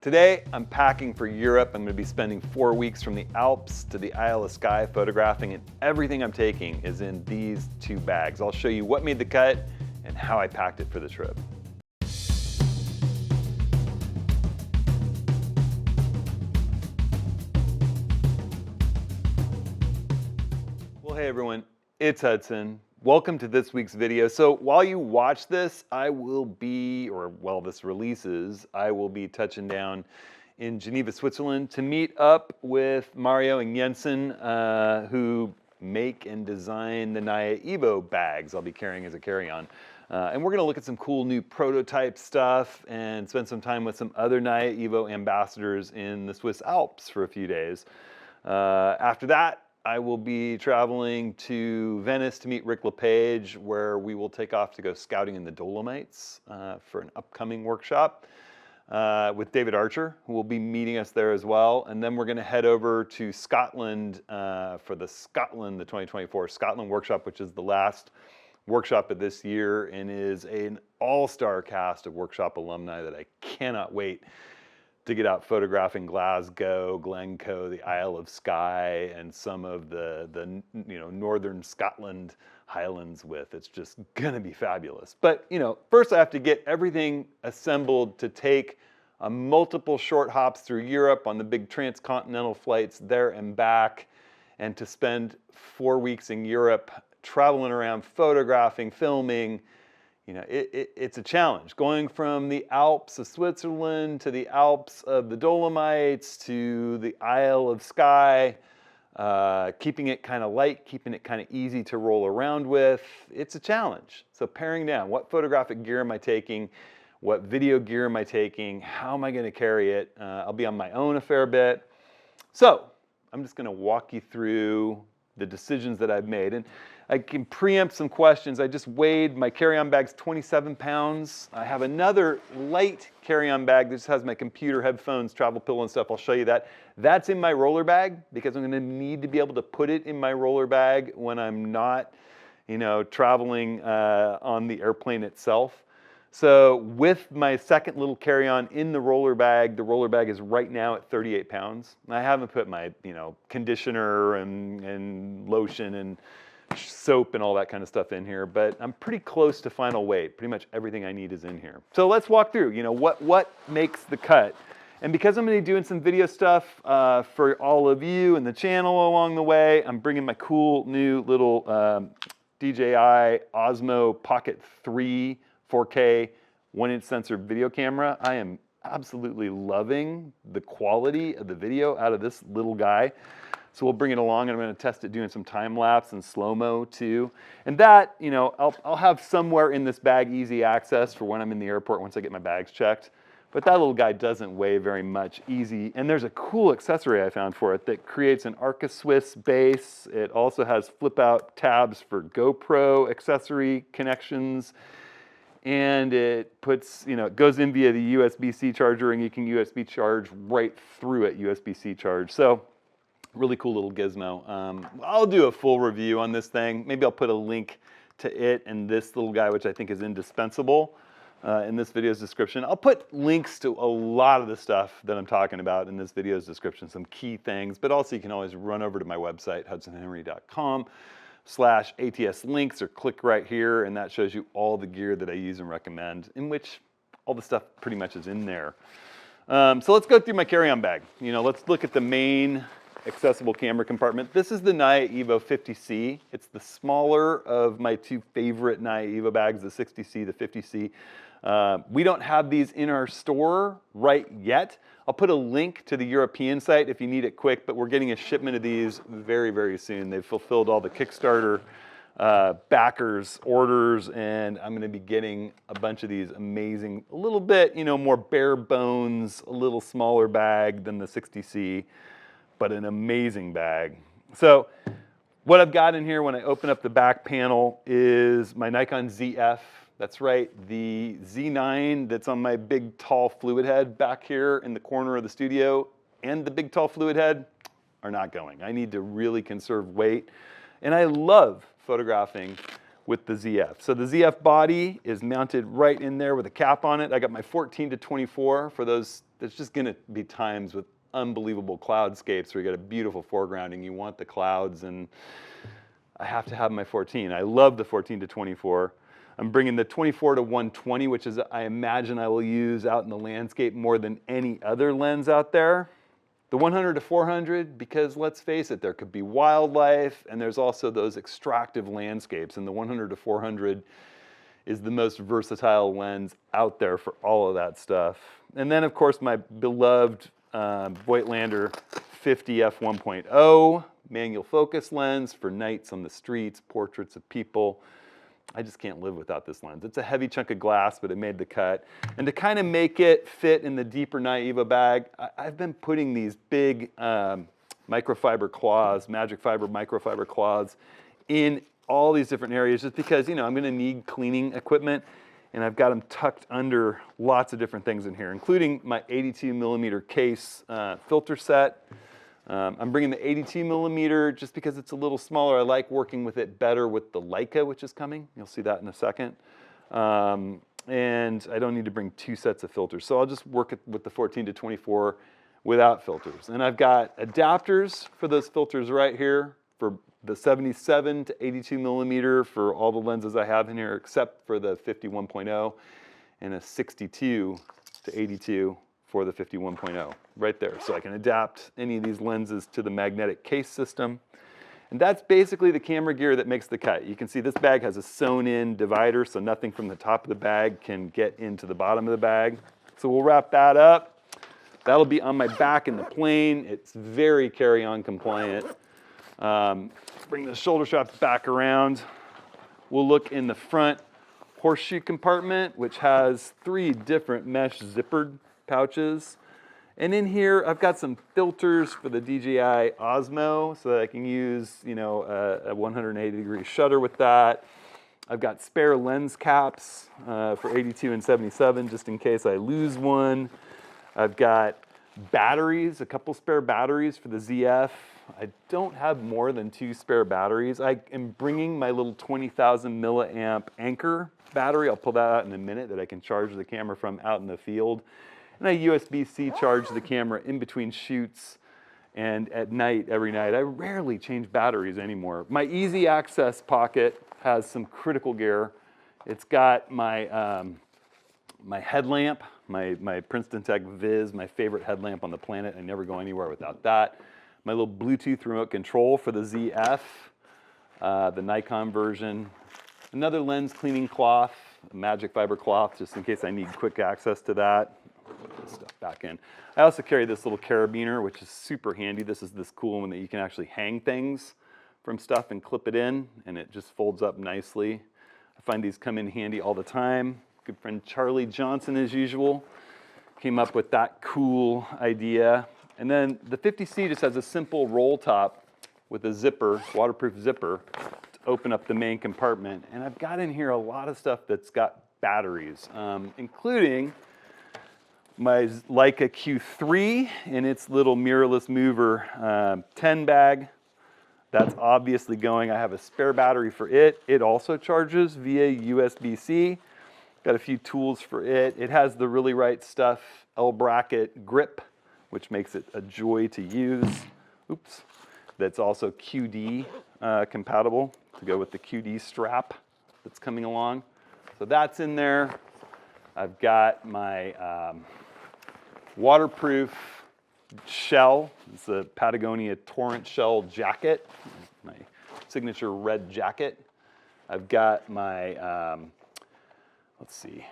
Today, I'm packing for Europe. I'm going to be spending 4 weeks from the Alps to the Isle of Skye photographing, and everything I'm taking is in these 2 bags. I'll show you what made the cut and how I packed it for the trip. Well, hey everyone, it's Hudson. Welcome to this week's video. So while you watch this, I will be, or while this releases, I will be touching down in Geneva, Switzerland to meet up with Mario and Jensen, who make and design the NYA-EVO bags I'll be carrying as a carry-on. And we're gonna look at some cool new prototype stuff and spend some time with some other NYA-EVO ambassadors in the Swiss Alps for a few days. After that, I will be traveling to Venice to meet Rick LePage, where we will take off to go scouting in the Dolomites for an upcoming workshop with David Archer, who will be meeting us there as well. And then we're going to head over to Scotland for the 2024 Scotland workshop, which is the last workshop of this year and is an all-star cast of workshop alumni that I cannot wait to get out photographing Glasgow, Glencoe, the Isle of Skye, and some of the northern Scotland highlands with. It's just gonna be fabulous. But first I have to get everything assembled to take multiple short hops through Europe on the big transcontinental flights there and back, and to spend 4 weeks in Europe traveling around photographing, filming. It's a challenge. Going from the Alps of Switzerland to the Alps of the Dolomites to the Isle of Skye, keeping it kind of light, keeping it kind of easy to roll around with. It's a challenge. So paring down, what photographic gear am I taking? What video gear am I taking? How am I going to carry it? I'll be on my own a fair bit. So I'm just going to walk you through the decisions that I've made. And I can preempt some questions. I just weighed my carry-on bag's 27 pounds. I have another light carry-on bag that just has my computer, headphones, travel pillow and stuff. I'll show you that. That's in my roller bag because I'm gonna need to be able to put it in my roller bag when I'm not, traveling on the airplane itself. So with my second little carry-on in the roller bag is right now at 38 pounds. I haven't put my, conditioner and lotion and soap and all that kind of stuff in here, but I'm pretty close to final weight. Pretty much everything I need is in here. So let's walk through, what makes the cut. And because I'm gonna be doing some video stuff for all of you and the channel along the way, I'm bringing my cool new little DJI Osmo Pocket 3 4K 1-inch sensor video camera. I am absolutely loving the quality of the video out of this little guy. So we'll bring it along and I'm going to test it doing some time lapse and slow-mo too. And that, I'll have somewhere in this bag easy access for when I'm in the airport once I get my bags checked. But that little guy doesn't weigh very much, easy. And there's a cool accessory I found for it that creates an Arca Swiss base. It also has flip-out tabs for GoPro accessory connections. And it puts, it goes in via the USB-C charger and you can USB charge right through it, USB-C charge. So really cool little gizmo. I'll do a full review on this thing. Maybe I'll put a link to it and this little guy, which I think is indispensable, in this video's description. I'll put links to a lot of the stuff that I'm talking about in this video's description, some key things, but also you can always run over to my website, hudsonhenry.com/ATS links, or click right here and that shows you all the gear that I use and recommend, in which all the stuff pretty much is in there. So let's go through my carry-on bag. Let's look at the main accessible camera compartment. This is the NYA-EVO 50C. It's the smaller of my 2 favorite NYA-EVO bags, the 60C, the 50C. We don't have these in our store right yet. I'll put a link to the European site if you need it quick, but we're getting a shipment of these very, very soon. They've fulfilled all the Kickstarter backers orders, and I'm gonna be getting a bunch of these amazing, a little bit, more bare bones, a little smaller bag than the 60C, but an amazing bag. So what I've got in here when I open up the back panel is my Nikon ZF. That's right, the Z9 that's on my big tall fluid head back here in the corner of the studio, and the big tall fluid head are not going. I need to really conserve weight. And I love photographing with the ZF. So the ZF body is mounted right in there with a cap on it. I got my 14 to 24 for those there's just gonna be times with unbelievable cloudscapes where you got a beautiful foreground and you want the clouds, and I have to have my 14. I love the 14 to 24. I'm bringing the 24 to 120, which is, I imagine I will use out in the landscape more than any other lens out there. The 100 to 400, because let's face it, there could be wildlife, and there's also those extractive landscapes, and the 100 to 400 is the most versatile lens out there for all of that stuff. And then, of course, my beloved Voigtlander 50 f1.0 manual focus lens for nights on the streets, portraits of people. I just can't live without this lens. It's a heavy chunk of glass, but it made the cut. And to kind of make it fit in the deeper NYA-EVO bag, I've been putting these big microfiber claws, magic fiber microfiber claws in all these different areas, just because, you know, I'm gonna need cleaning equipment, and I've got them tucked under lots of different things in here, including my 82 millimeter case filter set. I'm bringing the 82 millimeter just because it's a little smaller. I like working with it better with the Leica, which is coming. You'll see that in a second. And I don't need to bring 2 sets of filters. So I'll just work with the 14 to 24 without filters. And I've got adapters for those filters right here for the 77 to 82 millimeter for all the lenses I have in here, except for the 51.0, and a 62 to 82 for the 51.0 right there. So I can adapt any of these lenses to the magnetic case system. And that's basically the camera gear that makes the cut. You can see this bag has a sewn in divider, so nothing from the top of the bag can get into the bottom of the bag. So we'll wrap that up. That'll be on my back in the plane. It's very carry-on compliant. Bring the shoulder straps back around. We'll look in the front horseshoe compartment, which has 3 different mesh zippered pouches. And in here, I've got some filters for the DJI Osmo so that I can use, you know, a 180-degree shutter with that. I've got spare lens caps for 82 and 77 just in case I lose one. I've got batteries, a couple spare batteries for the ZF. I don't have more than 2 spare batteries. I am bringing my little 20,000 milliamp Anchor battery. I'll pull that out in a minute that I can charge the camera from out in the field. And I USB-C charge the camera in between shoots and at night, every night. I rarely change batteries anymore. My easy access pocket has some critical gear. It's got my, my headlamp, my Princeton Tech Viz, my favorite headlamp on the planet. I never go anywhere without that. My little Bluetooth remote control for the ZF, the Nikon version. Another lens cleaning cloth, a magic fiber cloth, just in case I need quick access to that. Put this stuff back in. I also carry this little carabiner, which is super handy. This is this cool one that you can actually hang things from stuff and clip it in, and it just folds up nicely. I find these come in handy all the time. Good friend Charlie Johnson, as usual, came up with that cool idea. And then the 50C just has a simple roll top with a zipper, waterproof zipper, to open up the main compartment. And I've got in here a lot of stuff that's got batteries, including my Leica Q3 and its little mirrorless mover 10 bag. That's obviously going. I have a spare battery for it. It also charges via USB-C. Got a few tools for it. It has the Really Right Stuff L-bracket grip, which makes it a joy to use. Oops. That's also QD compatible to go with the QD strap that's coming along. So that's in there. I've got my waterproof shell. It's a Patagonia Torrent shell jacket, my signature red jacket. I've got my, let's see,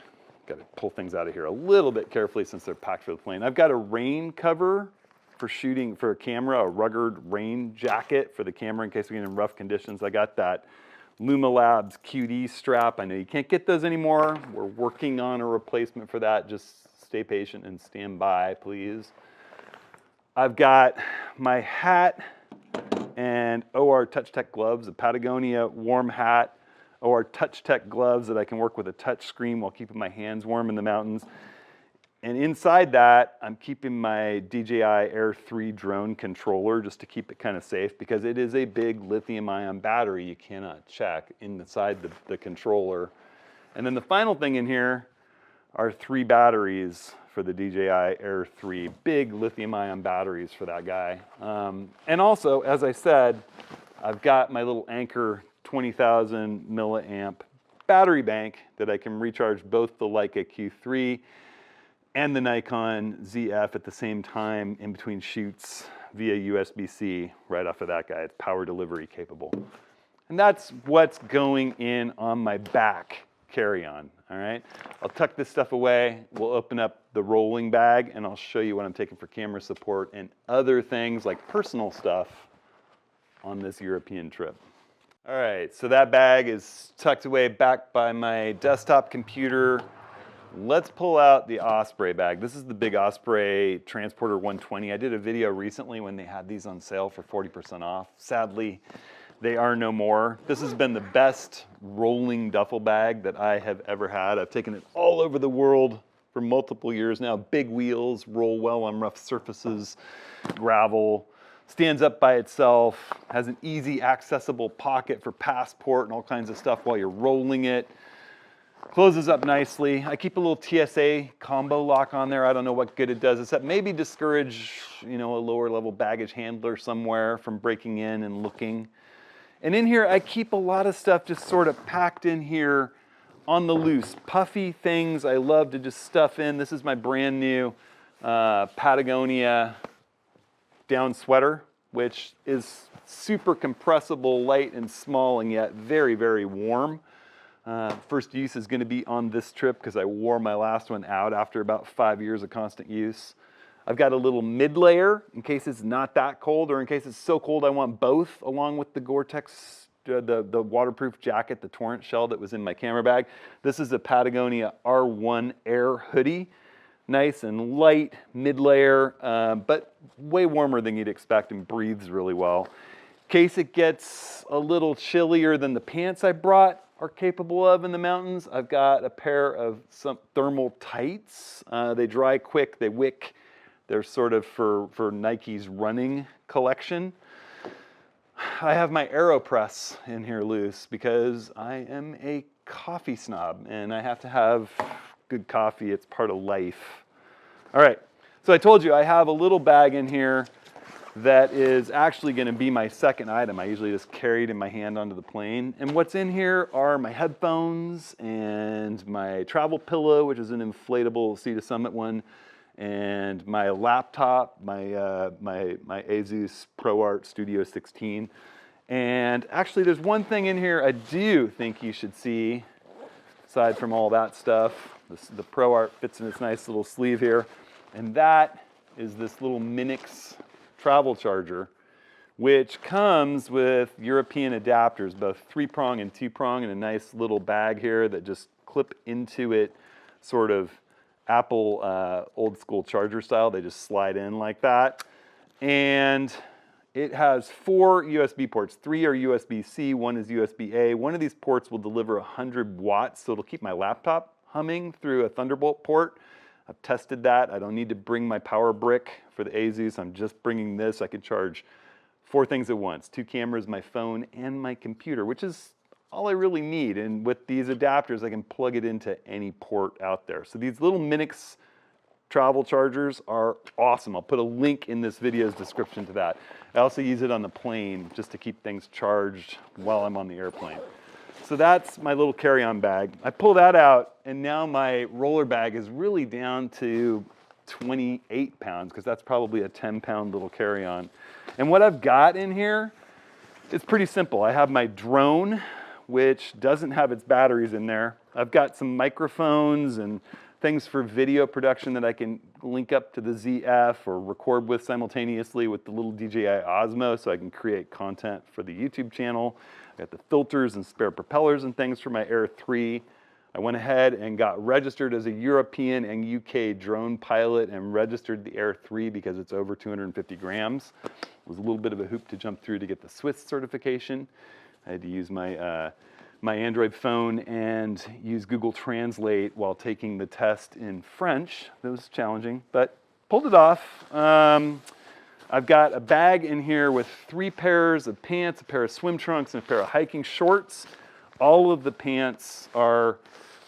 got to pull things out of here a little bit carefully since they're packed for the plane. I've got a rain cover for shooting for a camera, a rugged rain jacket for the camera in case we get in rough conditions. I got that Luma Labs QD strap. I know you can't get those anymore. We're working on a replacement for that. Just stay patient and stand by, please. I've got my hat and OR Touch Tech gloves, a Patagonia warm hat, OR Touch Tech gloves that I can work with a touch screen while keeping my hands warm in the mountains. And inside that, I'm keeping my DJI Air 3 drone controller just to keep it kind of safe because it is a big lithium-ion battery you cannot check inside the controller. And then the final thing in here are 3 batteries for the DJI Air 3, big lithium-ion batteries for that guy. And also, as I said, I've got my little Anker 20,000 milliamp battery bank that I can recharge both the Leica Q3 and the Nikon ZF at the same time in between shoots via USB-C right off of that guy. It's power delivery capable. And that's what's going in on my back carry-on, all right? I'll tuck this stuff away. We'll open up the rolling bag and I'll show you what I'm taking for camera support and other things like personal stuff on this European trip. All right, so that bag is tucked away back by my desktop computer. Let's pull out the Osprey bag. This is the big Osprey Transporter 120. I did a video recently when they had these on sale for 40% off. Sadly, they are no more. This has been the best rolling duffel bag that I have ever had. I've taken it all over the world for multiple years now. Big wheels, roll well on rough surfaces, gravel, stands up by itself, has an easy accessible pocket for passport and all kinds of stuff while you're rolling it. Closes up nicely. I keep a little TSA combo lock on there. I don't know what good it does, except maybe discourage, you know, a lower level baggage handler somewhere from breaking in and looking. And in here, I keep a lot of stuff just sort of packed in here on the loose. Puffy things I love to just stuff in. This is my brand new Patagonia down sweater, which is super compressible, light and small, and yet very, very warm. First use is going to be on this trip because I wore my last one out after about 5 years of constant use. I've got a little mid layer in case it's not that cold, or in case it's so cold I want both, along with the Gore-Tex, the waterproof jacket, the torrent shell that was in my camera bag. This is a Patagonia R1 Air hoodie. Nice and light, mid layer, but way warmer than you'd expect and breathes really well. In case it gets a little chillier than the pants I brought are capable of in the mountains, I've got a pair of some thermal tights. They dry quick, they wick. They're sort of for Nike's running collection. I have my AeroPress in here loose because I am a coffee snob and I have to have good coffee. It's part of life. All right, so I told you I have a little bag in here that is actually going to be my second item. I usually just carry it in my hand onto the plane. And what's in here are my headphones and my travel pillow, which is an inflatable Sea to Summit one, and my laptop, my Asus ProArt Studio 16. And actually there's one thing in here I do think you should see, aside from all that stuff. The ProArt fits in its nice little sleeve here. And that is this little Minix travel charger, which comes with European adapters, both 3-prong and 2-prong, in a nice little bag here that just clip into it, sort of Apple old school charger style. They just slide in like that. And it has 4 USB ports. 3 are USB-C, 1 is USB-A. One of these ports will deliver 100 watts, so it'll keep my laptop humming through a Thunderbolt port. I've tested that. I don't need to bring my power brick for the Asus. I'm just bringing this. I can charge 4 things at once: 2 cameras, my phone, and my computer, which is all I really need. And with these adapters, I can plug it into any port out there. So these little Minix travel chargers are awesome. I'll put a link in this video's description to that. I also use it on the plane just to keep things charged while I'm on the airplane. So that's my little carry-on bag. I pull that out, and now my roller bag is really down to 28 pounds, because that's probably a 10-pound little carry-on. And what I've got in here, it's pretty simple. I have my drone, which doesn't have its batteries in there. I've got some microphones and things for video production that I can link up to the ZF or record with simultaneously with the little DJI Osmo, so I can create content for the YouTube channel. I got the filters and spare propellers and things for my Air 3. I went ahead and got registered as a European and UK drone pilot and registered the Air 3 because it's over 250 grams. It was a little bit of a hoop to jump through to get the Swiss certification. I had to use my my Android phone and use Google Translate while taking the test in French. That was challenging, but pulled it off. I've got a bag in here with 3 pairs of pants, a pair of swim trunks, and a pair of hiking shorts. All of the pants are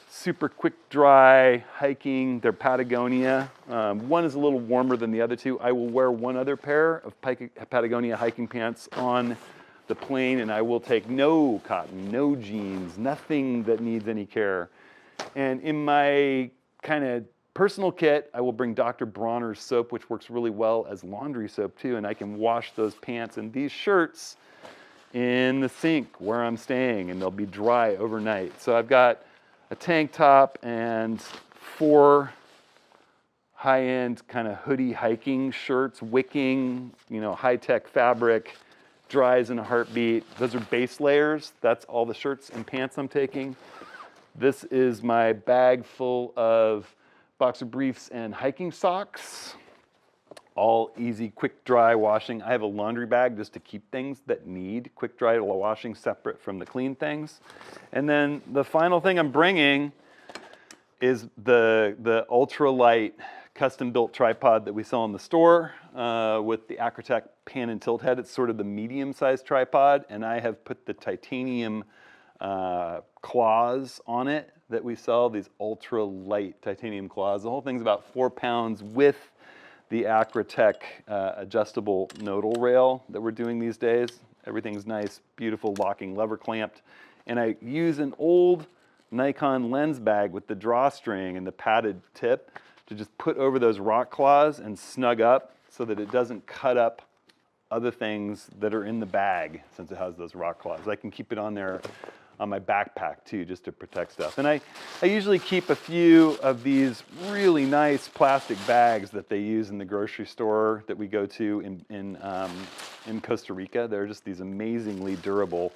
super quick dry hiking. They're Patagonia. One is a little warmer than the other two. I will wear one other pair of Patagonia hiking pants on the plane, and I will take no cotton, no jeans, nothing that needs any care. And in my kind of personal kit, I will bring Dr. Bronner's soap, which works really well as laundry soap too, and I can wash those pants and these shirts in the sink where I'm staying, and they'll be dry overnight. So I've got a tank top and 4 high-end kind of hoodie hiking shirts, wicking, you know, high-tech fabric, dries in a heartbeat. Those are base layers. That's all the shirts and pants I'm taking. This is my bag full of boxer briefs and hiking socks. All easy, quick dry washing. I have a laundry bag just to keep things that need quick dry washing separate from the clean things. And then the final thing I'm bringing is the ultralight custom built tripod that we sell in the store with the Acrotech pan and tilt head. It's sort of the medium sized tripod, and I have put the titanium claws on it that we sell, these ultra light titanium claws. The whole thing's about 4 pounds with the Acrotech adjustable nodal rail that we're doing these days. Everything's nice, beautiful, locking lever clamped. And I use an old Nikon lens bag with the drawstring and the padded tip to just put over those rock claws and snug up so that it doesn't cut up other things that are in the bag, since it has those rock claws. I can keep it on there on my backpack too, just to protect stuff. And I usually keep a few of these really nice plastic bags that they use in the grocery store that we go to in Costa Rica. They're just these amazingly durable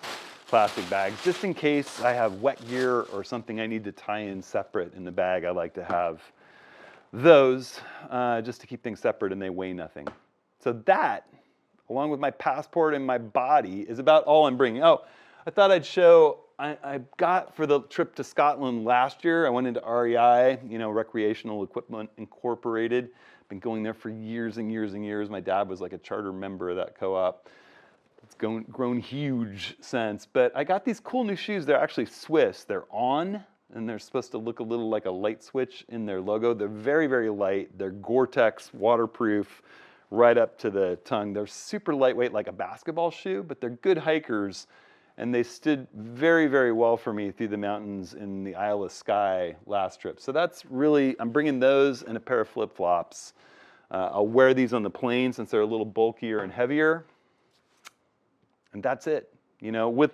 plastic bags. Just in case I have wet gear or something I need to tie in separate in the bag, I like to have those just to keep things separate, and they weigh nothing. So that, along with my passport and my body, is about all I'm bringing. Oh, I thought I'd show, I got for the trip to Scotland last year, I went into REI, you know, Recreational Equipment Incorporated. Been going there for years and years and years. My dad was like a charter member of that co-op. It's grown huge since. But I got these cool new shoes. They're actually Swiss. They're On, and they're supposed to look a little like a light switch in their logo. They're very, very light. They're Gore-Tex, waterproof, right up to the tongue. They're super lightweight, like a basketball shoe, but they're good hikers. And they stood very, very well for me through the mountains in the Isle of Skye last trip. So that's really, I'm bringing those and a pair of flip-flops. I'll wear these on the plane since they're a little bulkier and heavier. And that's it. You know, with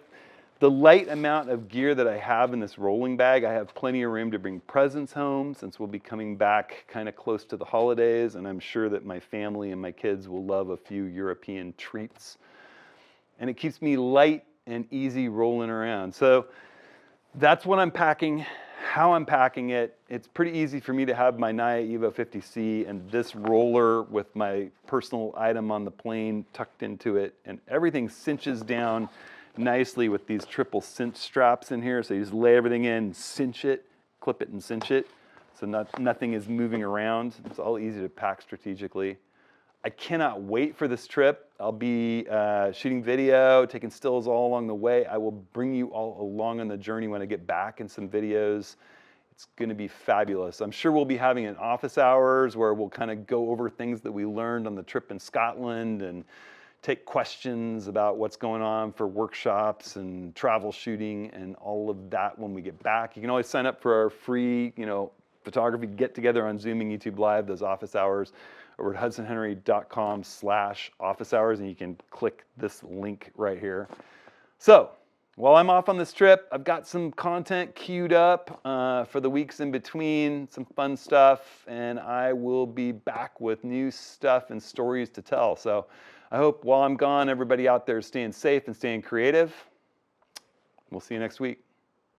the light amount of gear that I have in this rolling bag, I have plenty of room to bring presents home since we'll be coming back kind of close to the holidays. And I'm sure that my family and my kids will love a few European treats. And it keeps me light and easy rolling around. So that's what I'm packing, how I'm packing it. It's pretty easy for me to have my NYA-EVO 50C and this roller with my personal item on the plane tucked into it, and everything cinches down nicely with these triple cinch straps in here. So you just lay everything in, cinch it, clip it and cinch it, so nothing is moving around. It's all easy to pack strategically. I cannot wait for this trip. I'll be shooting video, taking stills all along the way. I will bring you all along on the journey when I get back in some videos. It's gonna be fabulous. I'm sure we'll be having an office hours where we'll kind of go over things that we learned on the trip in Scotland and take questions about what's going on for workshops and travel shooting and all of that when we get back. You can always sign up for our free, you know, photography get together on Zoom and YouTube Live, those office hours, over at hudsonhenry.com/office hours, and you can click this link right here. So while I'm off on this trip, I've got some content queued up for the weeks in between, some fun stuff, and I will be back with new stuff and stories to tell. So I hope while I'm gone, everybody out there is staying safe and staying creative. We'll see you next week.